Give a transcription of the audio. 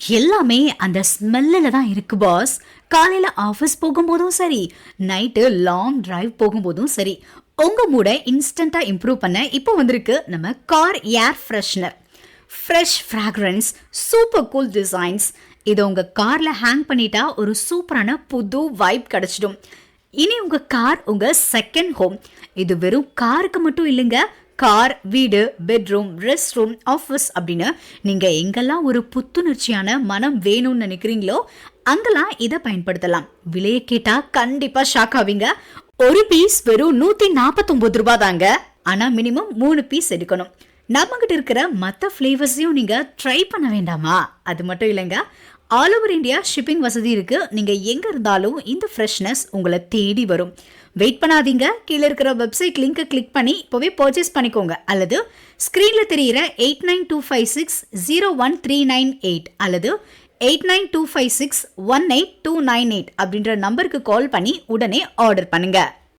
எல்லாமே அந்த ஸ்மெல்லில் தான் இருக்கு பாஸ். காலையில் ஆஃபீஸ் போகும்போதும் சரி, நைட்டு லாங் டிரைவ் போகும்போதும் சரி, உங்க மூட இன்ஸ்டண்டா இம்ப்ரூவ் பண்ண இப்போ வந்திருக்கு நம்ம car air freshener. Fresh fragrance, super cool designs. இதை உங்க கார்ல ஹேங் பண்ணிட்டா ஒரு சூப்பரான புது வைப் கிடைச்சிடும். இனி உங்க கார் உங்க செகண்ட் ஹோம். இது வெறும் காருக்கு மட்டும் இல்லைங்க, கார், வீடு, பெட்ரூம், ரெஸ்ட் ரூம், ஆஃபீஸ் அப்படின்னு நீங்க எங்கெல்லாம் ஒரு புத்துணர்ச்சியான மனம் வேணும்னு நினைக்கிறீங்களோ அங்கெல்லாம் இதை பயன்படுத்தலாம். விலையை கேட்டா கண்டிப்பா ஷாக் ஆவீங்க. ஒரு பீஸ் வெறும் 149 ரூபாய் தாங்க. ஆனா மினிமம் 3 பீஸ் எடுக்கணும். நம்ம கிட்ட இருக்கிற மற்ற ஃபிளேவர்ஸையும் நீங்க ட்ரை பண்ண வேண்டாமா? அது மட்டும் இல்லைங்க, ஆல் ஓவர் இந்தியா ஷிப்பிங் வசதி இருக்கு. நீங்க எங்க இருந்தாலும் இந்த ஃப்ரெஷ்னஸ் உங்களை தேடி வரும். வெயிட் பண்ணாதீங்க, கீழே இருக்கிற வெப்சைட் லிங்கை கிளிக் பண்ணி இப்போவே பர்ச்சேஸ் பண்ணிக்கோங்க. அல்லது ஸ்க்ரீன்ல தெரிகிற 8925601398 அல்லது 8925618298 அப்படின்ற நம்பருக்கு கால் பண்ணி உடனே ஆர்டர் பண்ணுங்க.